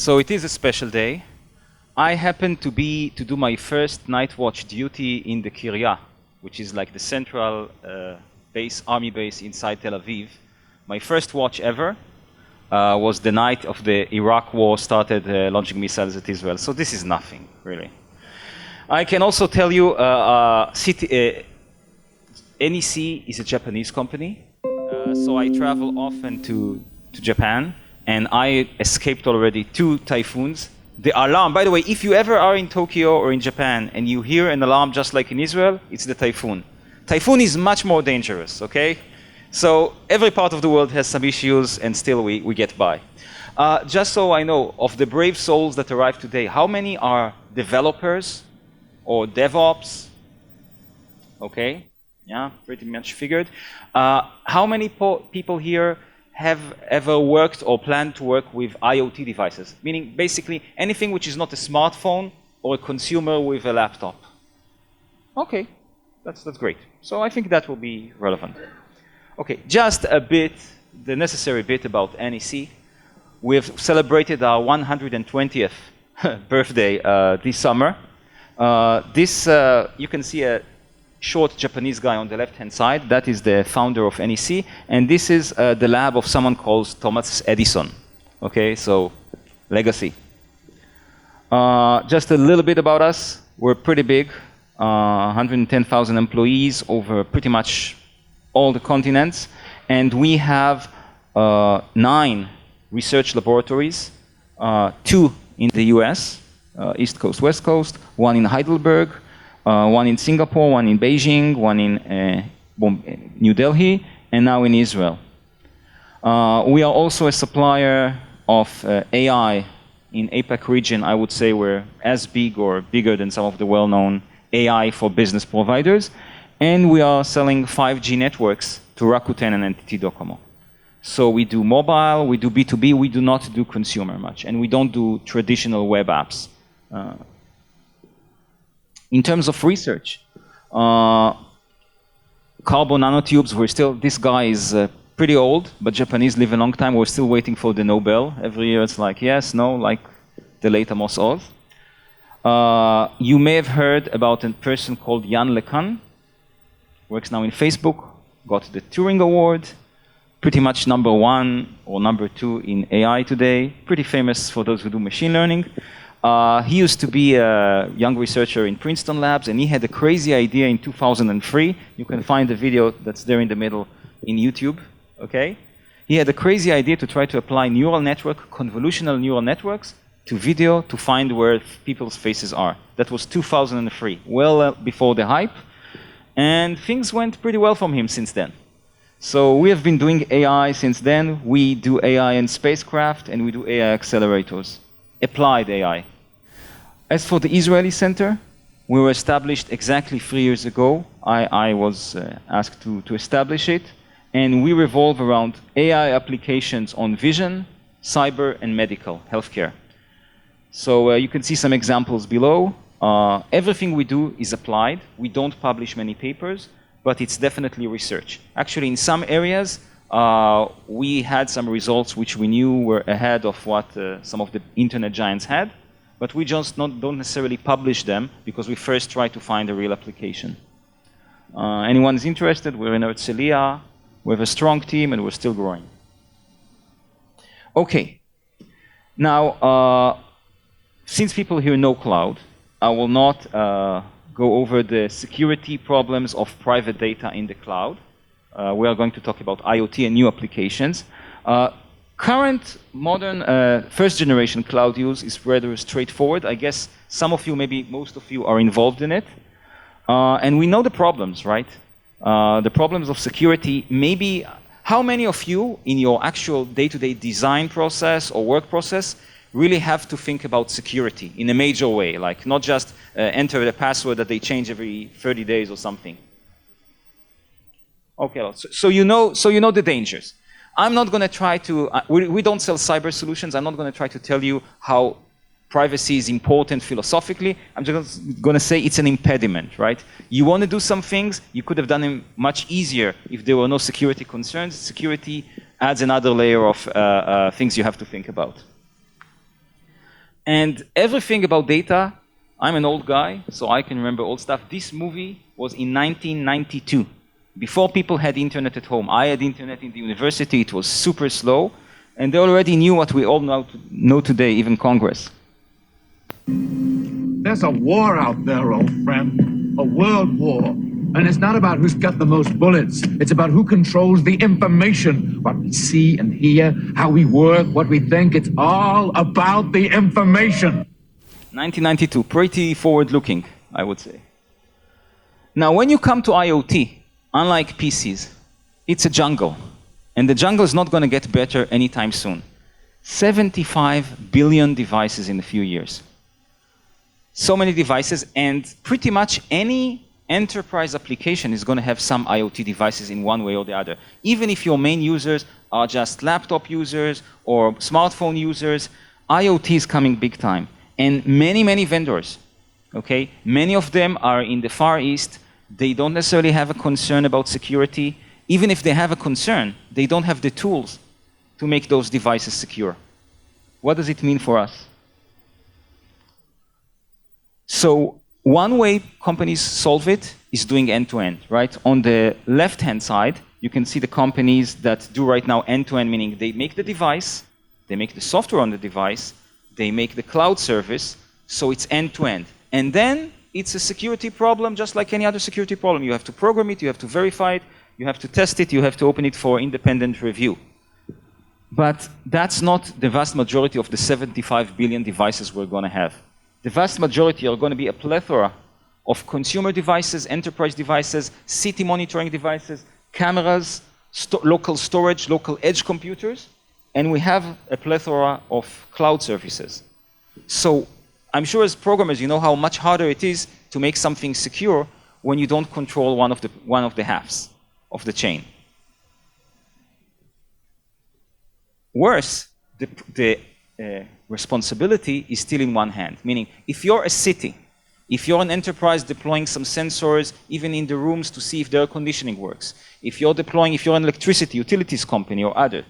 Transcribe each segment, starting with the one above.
So it is a special day. I happen to do my first night watch duty in the Kiryat, which is like the central army base inside Tel Aviv. My first watch ever was the night of the Iraq war started launching missiles at Israel. So this is nothing, really. I can also tell you NEC is a Japanese company. So I travel often to Japan, and I escaped already 2 typhoons. The alarm, by the way, if you ever are in Tokyo or in Japan and you hear an alarm just like in Israel, it's the typhoon. Typhoon is much more dangerous, okay? So every part of the world has some issues, and still we get by. Just so I know, of the brave souls that arrived today, how many are developers or DevOps? Okay, yeah, pretty much figured. How many people here have ever worked or planned to work with IoT devices? Meaning basically anything which is not a smartphone or a consumer with a laptop. Okay, that's great. So I think that will be relevant. Okay, just a bit, the necessary bit about NEC. We've celebrated our 120th birthday this summer. You can see a short Japanese guy on the left-hand side. That is the founder of NEC, and this is the lab of someone called Thomas Edison. Okay, so legacy. Just a little bit about us. We're pretty big, 110,000 employees over pretty much all the continents, and we have 9 research laboratories, 2 in the US, East Coast, West Coast, 1 in Heidelberg, 1 in Singapore, 1 in Beijing, 1 in New Delhi, and now in Israel. We are also a supplier of AI in APAC region. I would say we're as big or bigger than some of the well-known AI for business providers. And we are selling 5G networks to Rakuten and NTT Docomo. So we do mobile, we do B2B, we do not do consumer much, and we don't do traditional web apps. In terms of research, carbon nanotubes, this guy is pretty old, but Japanese live a long time. We're still waiting for the Nobel. Every year it's like, yes, no, like the late Amos Oz. You may have heard about a person called Jan LeCun, works now in Facebook, got the Turing Award, pretty much #1 or #2 in AI today, pretty famous for those who do machine learning. He used to be a young researcher in Princeton Labs, and he had a crazy idea in 2003. You can find the video that's there in the middle in YouTube, okay? He had a crazy idea to try to apply convolutional neural networks to video to find where people's faces are. That was 2003, well before the hype. And things went pretty well from him since then. So we have been doing AI since then. We do AI in spacecraft, and we do AI accelerators, applied AI. As for the Israeli Center, we were established exactly 3 years ago. I was asked to establish it, and we revolve around AI applications on vision, cyber, and medical healthcare. So you can see some examples below. Everything we do is applied. We don't publish many papers, but it's definitely research. Actually, in some areas, we had some results which we knew were ahead of what some of the internet giants had, but we just don't necessarily publish them because we first try to find a real application. Anyone's interested, we're in Herzliya, we have a strong team, and we're still growing. Okay, now, since people here know cloud, I will not go over the security problems of private data in the cloud. We are going to talk about IoT and new applications. Current modern first generation cloud use is rather straightforward. I guess some of you, maybe most of you, are involved in it. And we know the problems, right? The problems of security. Maybe how many of you in your actual day-to-day design process or work process really have to think about security in a major way, like not just enter the password that they change every 30 days or something? Okay, so you know the dangers. I'm not going to try to, we don't sell cyber solutions. I'm not going to try to tell you how privacy is important philosophically. I'm just going to say it's an impediment, right? You want to do some things, you could have done them much easier if there were no security concerns. Security adds another layer of things you have to think about. And everything about data, I'm an old guy, so I can remember old stuff. This movie was in 1992, before people had internet at home. I had internet in the university, it was super slow, and they already knew what we all know today, even Congress. There's a war out there, old friend, a world war. And it's not about who's got the most bullets. It's about who controls the information, what we see and hear, how we work, what we think. It's all about the information. 1992, pretty forward-looking, I would say. Now, when you come to IoT, unlike PCs, it's a jungle. And the jungle is not going to get better anytime soon. 75 billion devices in a few years. So many devices, and pretty much any enterprise application is going to have some IoT devices in one way or the other. Even if your main users are just laptop users or smartphone users, IoT is coming big time. And many, many vendors, okay? Many of them are in the Far East. They don't necessarily have a concern about security. Even if they have a concern, they don't have the tools to make those devices secure. What does it mean for us? So one way companies solve it is doing end-to-end, right? On the left-hand side, you can see the companies that do right now end-to-end, meaning they make the device, they make the software on the device, they make the cloud service, so it's end-to-end. And then it's a security problem, just like any other security problem. You have to program it, you have to verify it, you have to test it, you have to open it for independent review. But that's not the vast majority of the 75 billion devices we're going to have. The vast majority are going to be a plethora of consumer devices, enterprise devices, city monitoring devices, cameras, local storage, local edge computers, and we have a plethora of cloud services. So I'm sure as programmers you know how much harder it is to make something secure when you don't control one of the halves of the chain. Worse, the responsibility is still in one hand. Meaning, if you're a city, if you're an enterprise deploying some sensors, even in the rooms to see if the air conditioning works, if you're an electricity utilities company or other,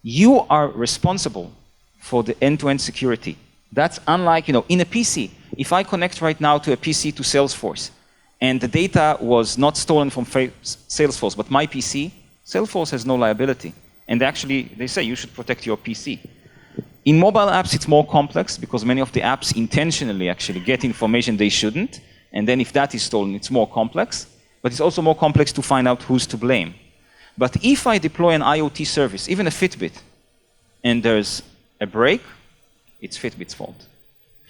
you are responsible for the end-to-end security. That's unlike, in a PC. If I connect right now to a PC to Salesforce, and the data was not stolen from Salesforce, but my PC, Salesforce has no liability. And actually, they say you should protect your PC. In mobile apps, it's more complex because many of the apps intentionally actually get information they shouldn't. And then if that is stolen, it's more complex. But it's also more complex to find out who's to blame. But if I deploy an IoT service, even a Fitbit, and there's a break, it's Fitbit's fault.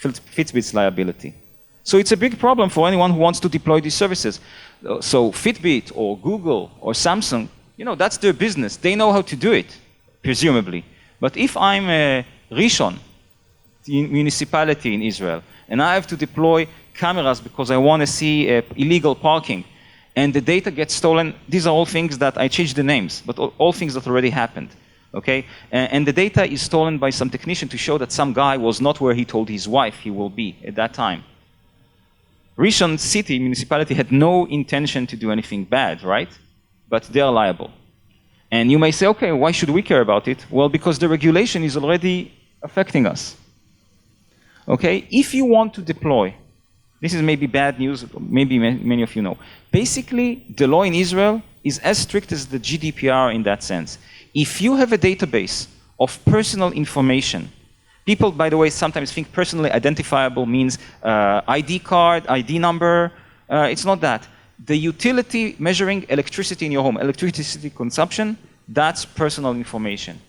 Fitbit's liability. So it's a big problem for anyone who wants to deploy these services. So Fitbit or Google or Samsung, that's their business. They know how to do it, presumably. But if I'm a Rishon, the municipality in Israel, and I have to deploy cameras because I want to see illegal parking, and the data gets stolen, these are all things that I changed the names, but all things that already happened. Okay? And the data is stolen by some technician to show that some guy was not where he told his wife he will be at that time. Rishon city, municipality, had no intention to do anything bad, right? But they are liable. And you may say, okay, why should we care about it? Well, because the regulation is already affecting us. Okay? If you want to deploy, this is maybe bad news, maybe many of you know. Basically, the law in Israel is as strict as the GDPR in that sense. If you have a database of personal information, people, by the way, sometimes think personally identifiable means ID card, ID number. It's not that. The utility measuring electricity in your home, electricity consumption, that's personal information.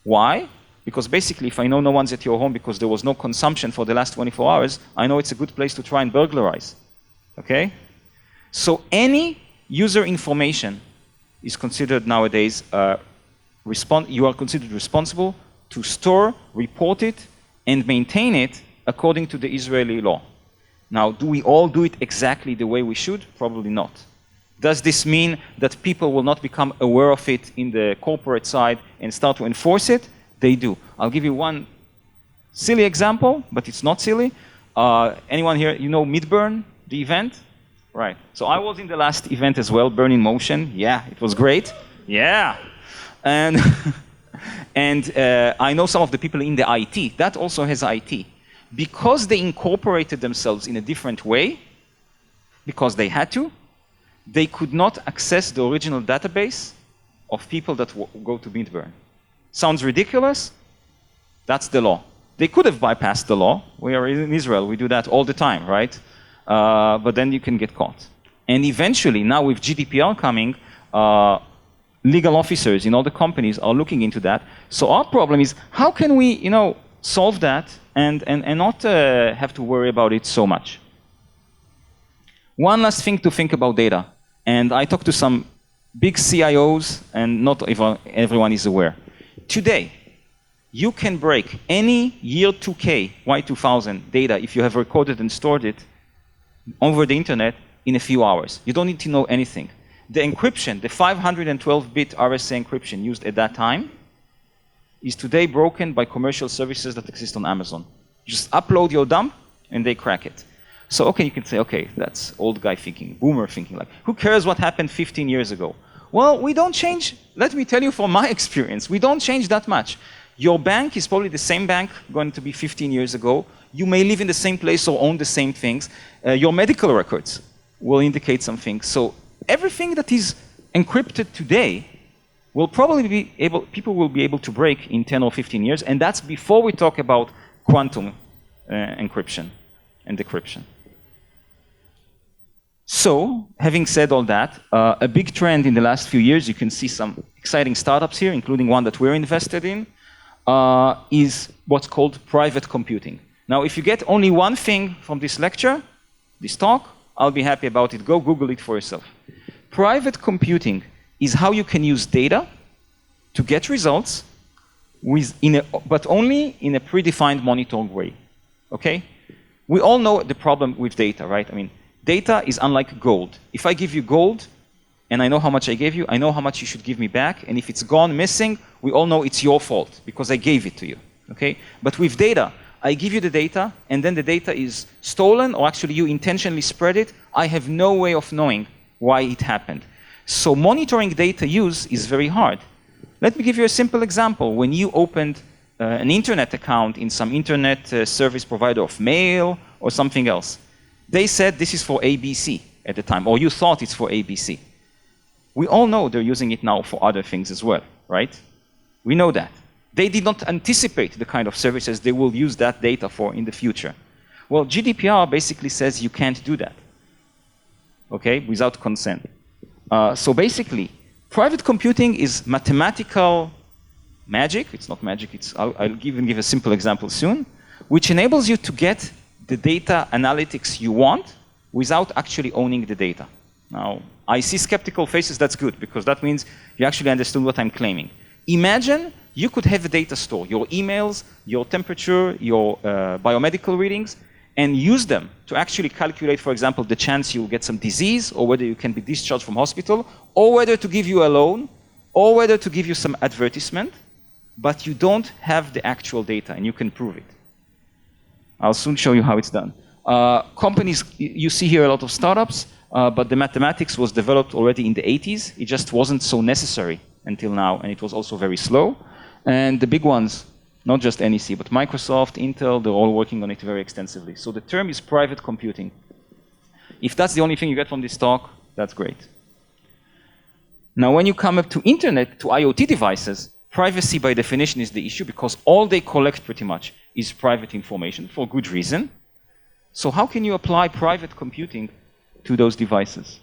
Why? Because basically, if I know no one's at your home because there was no consumption for the last 24 hours, I know it's a good place to try and burglarize. Okay? So any user information is considered nowadays, you are considered responsible to store, report it, and maintain it according to the Israeli law. Now, do we all do it exactly the way we should? Probably not. Does this mean that people will not become aware of it in the corporate side and start to enforce it? They do. I'll give you one silly example, but it's not silly. Anyone here, Midburn, the event? Right. So I was in the last event as well, Burn in Motion. Yeah, it was great. Yeah. And I know some of the people in the IT. That also has IT. because they incorporated themselves in a different way, because they had to, they could not access the original database of people that go to Midburn. Sounds ridiculous? That's the law. They could have bypassed the law. We are in Israel. We do that all the time, right? But then you can get caught. And eventually, now with GDPR coming, legal officers in all the companies are looking into that. So our problem is, how can we, solve that and not have to worry about it so much? One last thing to think about data. And I talked to some big CIOs, and not everyone is aware. Today, you can break any year 2K, Y2000 data if you have recorded and stored it over the internet in a few hours. You don't need to know anything. The encryption, the 512-bit RSA encryption used at that time, is today broken by commercial services that exist on Amazon. You just upload your dump, and they crack it. So, okay, you can say, okay, that's old guy thinking, boomer thinking, like, who cares what happened 15 years ago? Well, we don't change, let me tell you from my experience, we don't change that much. Your bank is probably the same bank going to be 15 years ago. You may live in the same place or own the same things. Your medical records will indicate some things. So everything that is encrypted today will probably be able, people will be able to break in 10 or 15 years, and that's before we talk about quantum encryption and decryption. So, having said all that, a big trend in the last few years, you can see some exciting startups here, including one that we're invested in, is what's called private computing. Now, if you get only one thing from this lecture, this talk, I'll be happy about it. Go Google it for yourself. Private computing is how you can use data to get results, but only in a predefined monitored way. Okay? We all know the problem with data, right? I mean, data is unlike gold. If I give you gold, and I know how much I gave you, I know how much you should give me back, and if it's gone missing, we all know it's your fault, because I gave it to you, okay? But with data, I give you the data, and then the data is stolen, or actually you intentionally spread it, I have no way of knowing why it happened. So monitoring data use is very hard. Let me give you a simple example. When you opened an internet account in some internet service provider of mail or something else, they said this is for ABC at the time, or you thought it's for ABC. We all know they're using it now for other things as well, right? We know that. They did not anticipate the kind of services they will use that data for in the future. Well, GDPR basically says you can't do that, okay, without consent. So basically, private computing is mathematical magic. It's not magic. I'll even give a simple example soon, which enables you to get the data analytics you want without actually owning the data. Now, I see skeptical faces. That's good, because that means you actually understood what I'm claiming. Imagine you could have a data store, your emails, your temperature, your biomedical readings, and use them to actually calculate, for example, the chance you'll get some disease, or whether you can be discharged from hospital, or whether to give you a loan, or whether to give you some advertisement, but you don't have the actual data, and you can prove it. I'll soon show you how it's done. Companies, you see here a lot of startups, but the mathematics was developed already in the 80s. It just wasn't so necessary until now, and it was also very slow. And the big ones, not just NEC, but Microsoft, Intel, they're all working on it very extensively. So the term is private computing. If that's the only thing you get from this talk, that's great. Now, when you come up to internet, to IoT devices, privacy by definition is the issue, because all they collect pretty much is private information for good reason. So how can you apply private computing to those devices?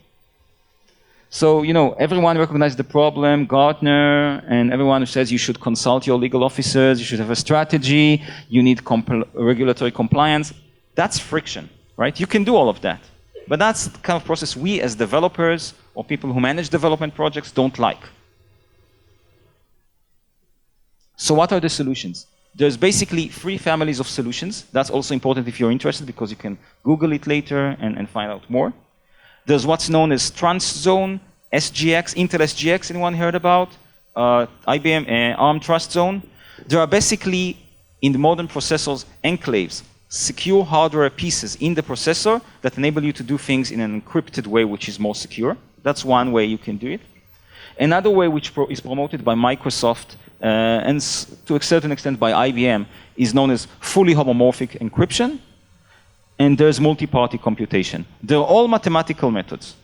So, everyone recognizes the problem, Gartner, and everyone who says you should consult your legal officers, you should have a strategy, you need regulatory compliance. That's friction, right? You can do all of that. But that's the kind of process we as developers or people who manage development projects don't like. So what are the solutions? There's basically 3 families of solutions. That's also important if you're interested, because you can Google it later and find out more. There's what's known as TrustZone, SGX, Intel SGX, anyone heard about? IBM ARM TrustZone. There are basically, in the modern processors, enclaves, secure hardware pieces in the processor that enable you to do things in an encrypted way, which is more secure. That's one way you can do it. Another way, which is promoted by Microsoft and to a certain extent by IBM, is known as fully homomorphic encryption, and there's multi-party computation. They're all mathematical methods,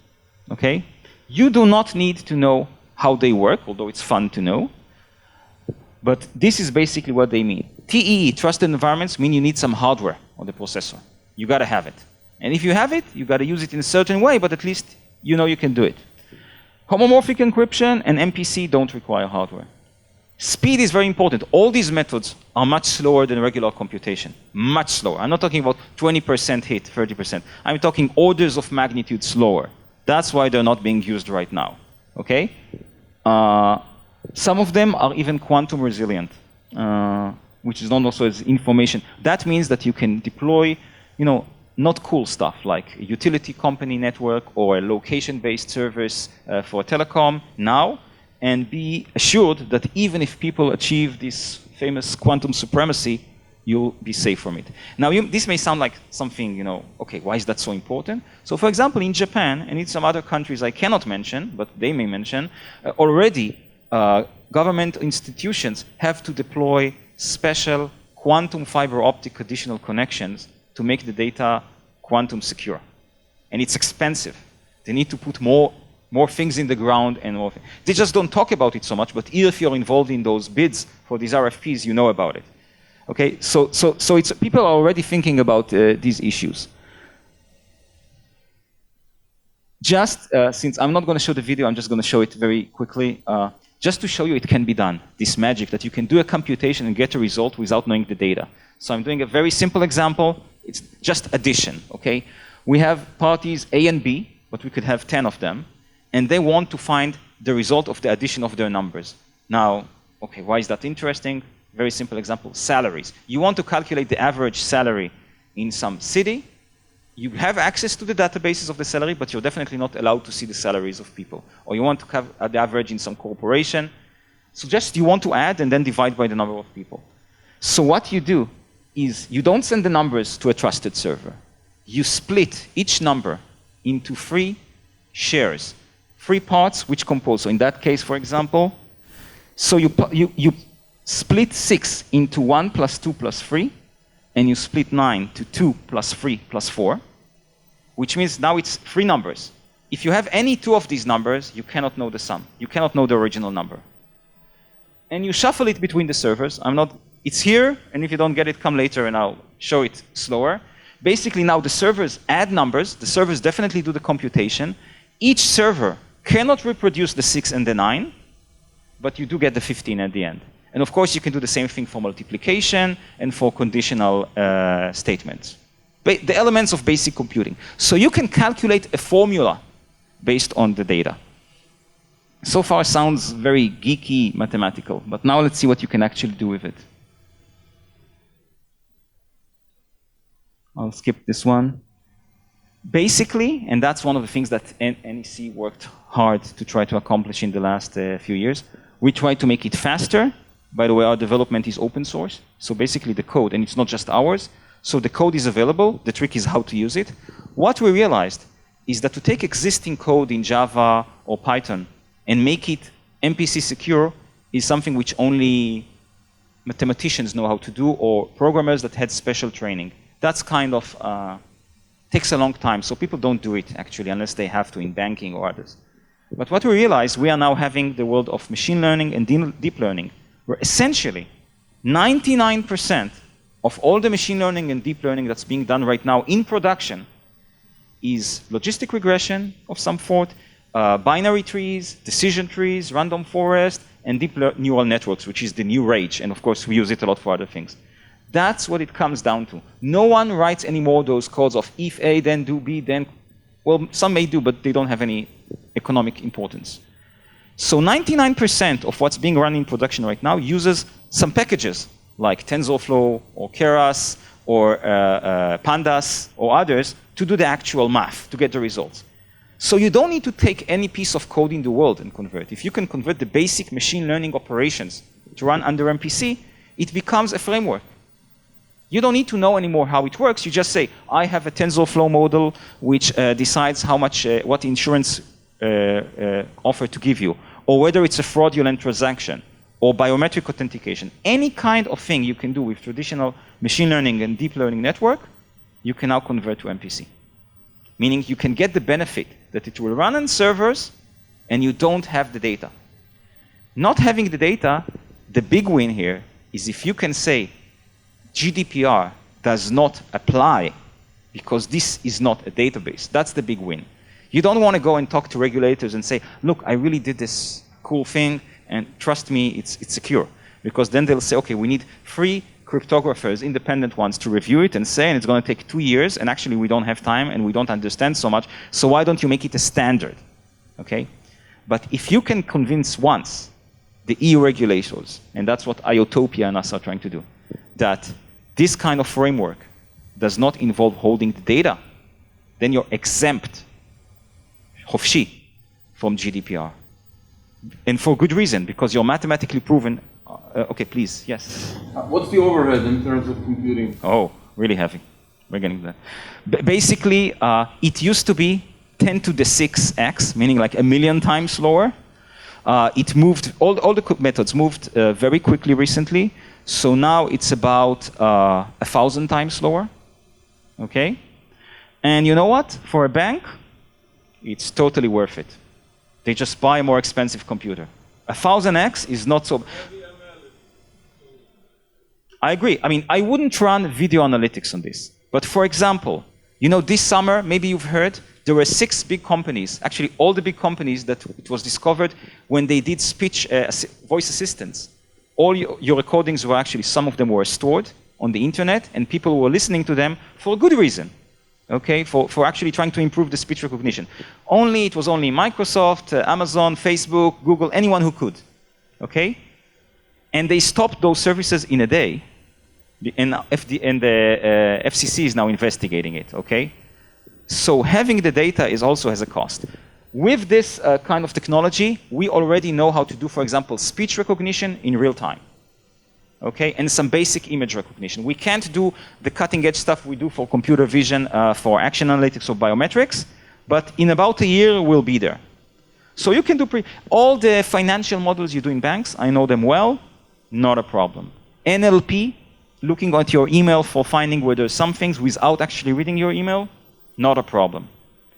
okay? You do not need to know how they work, although it's fun to know, but this is basically what they mean. TEE, trusted environments, mean you need some hardware on the processor. You gotta have it. And if you have it, you gotta use it in a certain way, but at least you know you can do it. Homomorphic encryption and MPC don't require hardware. Speed is very important. All these methods are much slower than regular computation. Much slower. I'm not talking about 20% hit, 30%. I'm talking orders of magnitude slower. That's why they're not being used right now. Okay? Some of them are even quantum resilient, which is known also as information. That means that you can deploy, not cool stuff like a utility company network or a location-based service for telecom now, and be assured that even if people achieve this famous quantum supremacy, you'll be safe from it. Now, this may sound like something, okay, why is that so important? So, for example, in Japan and in some other countries I cannot mention, but they may mention, already government institutions have to deploy special quantum fiber optic additional connections to make the data quantum secure. And it's expensive. They need to put more things in the ground and more things. They just don't talk about it so much, but if you're involved in those bids for these RFPs, you know about it. Okay, so it's, people are already thinking about these issues. Just, since I'm not going to show the video, I'm just going to show it very quickly. Just to show you it can be done, this magic, that you can do a computation and get a result without knowing the data. So I'm doing a very simple example. It's just addition, okay? We have parties A and B, but we could have 10 of them, and they want to find the result of the addition of their numbers. Now, okay, why is that interesting? Very simple example, salaries. You want to calculate the average salary in some city. You have access to the databases of the salary, but you're definitely not allowed to see the salaries of people. Or you want to have the average in some corporation. So just you want to add and then divide by the number of people. So what you do is you don't send the numbers to a trusted server. You split each number into 3 shares, 3 parts which compose. So in that case, for example, so you split 6 into 1 plus 2 plus 3, and you split 9 to 2 plus 3 plus 4, which means now it's 3 numbers. If you have any 2 of these numbers, you cannot know the sum. You cannot know the original number. And you shuffle it between the servers. It's here, and if you don't get it, come later and I'll show it slower. Basically now the servers add numbers. The servers definitely do the computation. Each server cannot reproduce the 6 and the 9, but you do get the 15 at the end. And of course, you can do the same thing for multiplication and for conditional statements. The elements of basic computing. So you can calculate a formula based on the data. So far sounds very geeky mathematical, but now let's see what you can actually do with it. I'll skip this one. Basically, and that's one of the things that NEC worked hard to try to accomplish in the last few years, we try to make it faster. By the way, our development is open source. So basically the code, and it's not just ours. So the code is available. The trick is how to use it. What we realized is that to take existing code in Java or Python and make it MPC secure is something which only mathematicians know how to do, or programmers that had special training. That's kind of, takes a long time. So people don't do it actually unless they have to in banking or others. But what we realized, we are now having the world of machine learning and deep learning, where essentially 99% of all the machine learning and deep learning that's being done right now in production is logistic regression of some sort, binary trees, decision trees, random forest, and deep neural networks, which is the new rage. And of course, we use it a lot for other things. That's what it comes down to. No one writes anymore those codes of if A, then do B, then, well, some may do, but they don't have any economic importance. So 99% of what's being run in production right now uses some packages like TensorFlow or Keras or Pandas or others to do the actual math, to get the results. So you don't need to take any piece of code in the world and convert. If you can convert the basic machine learning operations to run under MPC, it becomes a framework. You don't need to know anymore how it works. You just say, I have a TensorFlow model which decides how much, what insurance offer to give you, or whether it's a fraudulent transaction, or biometric authentication, any kind of thing you can do with traditional machine learning and deep learning network, you can now convert to MPC. Meaning you can get the benefit that it will run on servers and you don't have the data. Not having the data, the big win here is if you can say GDPR does not apply because this is not a database. That's the big win. You don't want to go and talk to regulators and say, look, I really did this cool thing, and trust me, it's secure. Because then they'll say, okay, we need 3 cryptographers, independent ones, to review it and say, and it's going to take 2 years, and actually we don't have time and we don't understand so much, so why don't you make it a standard? Okay? But if you can convince once the EU regulators, and that's what IOTopia and us are trying to do, that this kind of framework does not involve holding the data, then you're exempt, חופשי, from GDPR. And for good reason, because you're mathematically proven. Okay, please, yes. What's the overhead in terms of computing? Oh, really heavy. We're getting to that. Basically, it used to be 10 to the 6x, meaning like 1,000,000 times slower. It moved, all the methods moved very quickly recently. So now it's about 1,000 times slower. Okay? And you know what? For a bank, it's totally worth it. They just buy a more expensive computer. 1,000x is not so. I agree. I mean, I wouldn't run video analytics on this. But for example, you know, this summer, maybe you've heard, there were 6 big companies, actually all the big companies that it was discovered when they did speech, voice assistants. All your recordings were actually, some of them were stored on the internet, and people were listening to them for a good reason. Okay, for actually trying to improve the speech recognition. It was only Microsoft, Amazon, Facebook, Google, anyone who could. Okay? And they stopped those services in a day, and the FCC is now investigating it. Okay? So having the data also has a cost. With this kind of technology, we already know how to do, for example, speech recognition in real time. Okay, and some basic image recognition. We can't do the cutting-edge stuff we do for computer vision, for action analytics or biometrics, but in about a year, we'll be there. So you can do all the financial models you do in banks, I know them well, not a problem. NLP, looking at your email for finding where there's some things without actually reading your email, not a problem.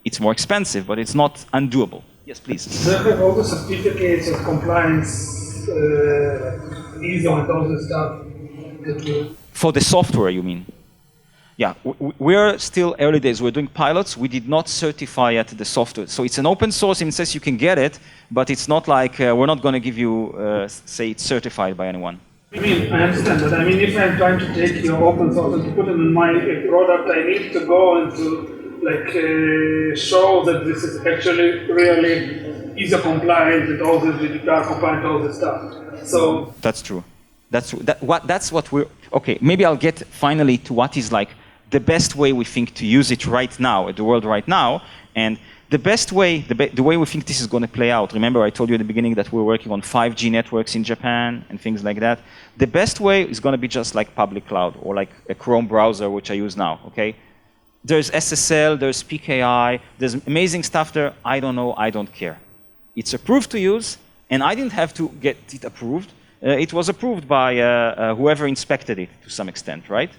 It's more expensive, but it's not undoable. Yes, please. There have all the certificates of compliance, ISO and all this stuff. For the software, you mean? Yeah, we're still early days. We're doing pilots. We did not certify yet the software. So it's an open source in the sense you can get it, but it's not like we're not going to give you, say, it's certified by anyone. I mean, I understand, but I mean, if I'm trying to take your open source and to put it in my product, I need to go and to show that this is actually really ISO compliant and all this GDPR compliant, all this stuff. So that's true. That's what we're. Okay, maybe I'll get finally to what is like the best way we think to use it right now at the world right now, and the best way, the way we think this is going to play out. Remember, I told you at the beginning that we're working on 5G networks in Japan and things like that. The best way is going to be just like public cloud or like a Chrome browser, which I use now. Okay, there's SSL, there's PKI, there's amazing stuff there. I don't know. I don't care. It's approved to use, and I didn't have to get it approved. It was approved by whoever inspected it to some extent, right?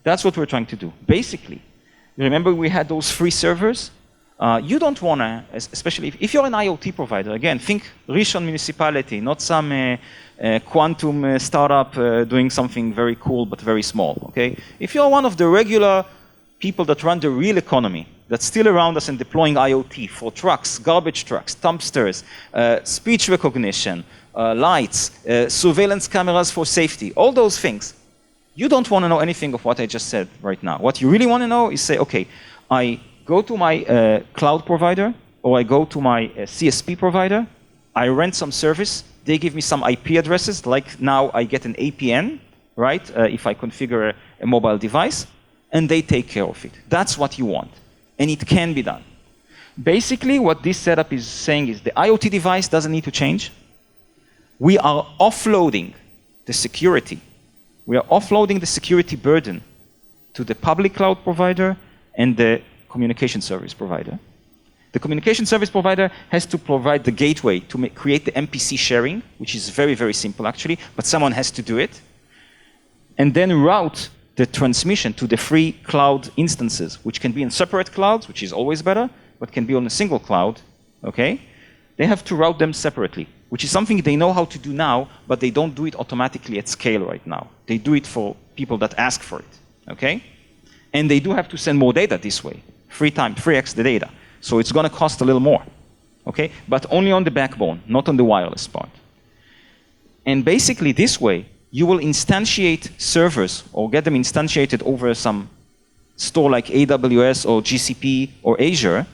That's what we're trying to do. Basically, remember we had those free servers? You don't want to, especially if you're an IoT provider, again, think Rishon municipality, not some quantum startup doing something very cool but very small, okay? If you're one of the regular people that run the real economy, that's still around us and deploying IoT for trucks, garbage trucks, dumpsters, speech recognition, lights, surveillance cameras for safety, all those things. You don't want to know anything of what I just said right now. What you really want to know is say, okay, I go to my cloud provider or I go to my CSP provider, I rent some service, they give me some IP addresses, like now I get an APN, right, if I configure a mobile device, and they take care of it. That's what you want. And it can be done. Basically, what this setup is saying is the IoT device doesn't need to change. We are offloading the security. We are offloading the security burden to the public cloud provider and the communication service provider. The communication service provider has to provide the gateway to create the MPC sharing, which is very, very simple actually, but someone has to do it. And then route the transmission to the free cloud instances, which can be in separate clouds, which is always better, but can be on a single cloud, okay? They have to route them separately, which is something they know how to do now, but they don't do it automatically at scale right now. They do it for people that ask for it, okay? And they do have to send more data this way, 3x the data. So it's going to cost a little more, okay? But only on the backbone, not on the wireless part. And basically this way, you will instantiate servers or get them instantiated over some store like AWS or GCP or Azure,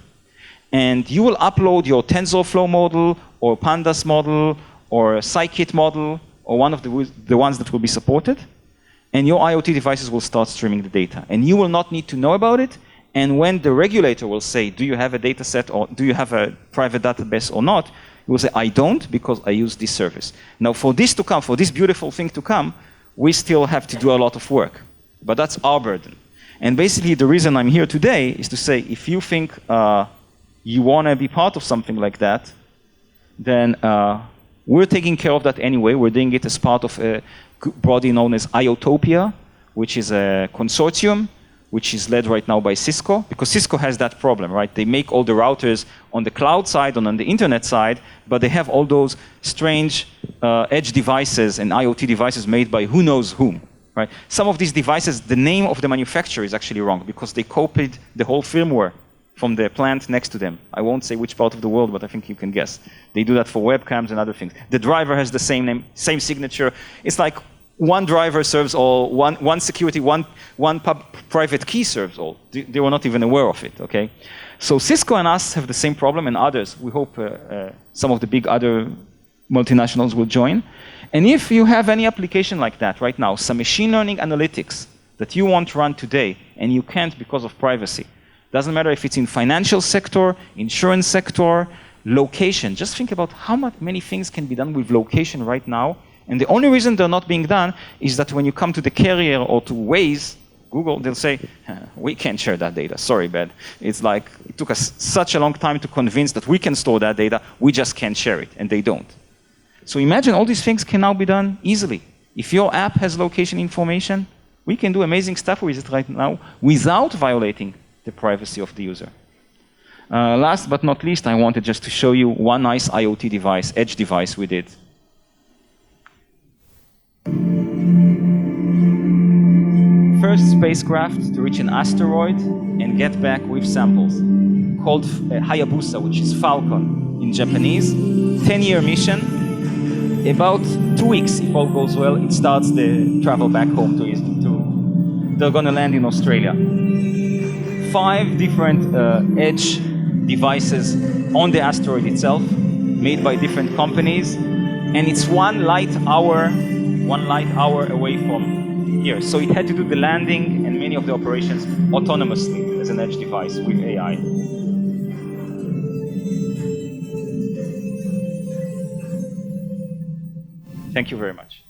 and you will upload your TensorFlow model or Pandas model or Scikit model or one of the ones that will be supported, and your IoT devices will start streaming the data. And you will not need to know about it. And when the regulator will say, do you have a data set or do you have a private database or not, you will say, I don't because I use this service. Now for this to come, for this beautiful thing to come, we still have to do a lot of work. But that's our burden. And basically the reason I'm here today is to say, if you think you want to be part of something like that, then we're taking care of that anyway. We're doing it as part of a body known as IOTopia, which is a consortium which is led right now by Cisco, because Cisco has that problem, right? They make all the routers on the cloud side and on the internet side, but they have all those strange edge devices and IoT devices made by who knows whom, right? Some of these devices, the name of the manufacturer is actually wrong because they copied the whole firmware from the plant next to them. I won't say which part of the world, but I think you can guess. They do that for webcams and other things. The driver has the same name, same signature. It's like one driver serves all, one security, one private key serves all. They were not even aware of it, okay? So Cisco and us have the same problem, and others. We hope some of the big other multinationals will join. And if you have any application like that right now, some machine learning analytics that you want to run today, and you can't because of privacy, doesn't matter if it's in financial sector, insurance sector, location. Just think about how many things can be done with location right now. And the only reason they're not being done is that when you come to the carrier or to Waze, Google, they'll say, we can't share that data. Sorry, bud. It's like, it took us such a long time to convince that we can store that data. We just can't share it, and they don't. So imagine all these things can now be done easily. If your app has location information, we can do amazing stuff with it right now without violating the privacy of the user. Last but not least, I wanted just to show you one nice IoT device, edge device we did. First spacecraft to reach an asteroid and get back with samples, called Hayabusa, which is Falcon in Japanese. 10-year mission. About 2 weeks, if all goes well, it starts the travel back home they're going to land in Australia. 5 different edge devices on the asteroid itself, made by different companies, and it's 1 light hour away from here. So it had to do the landing and many of the operations autonomously as an edge device with AI. Thank you very much.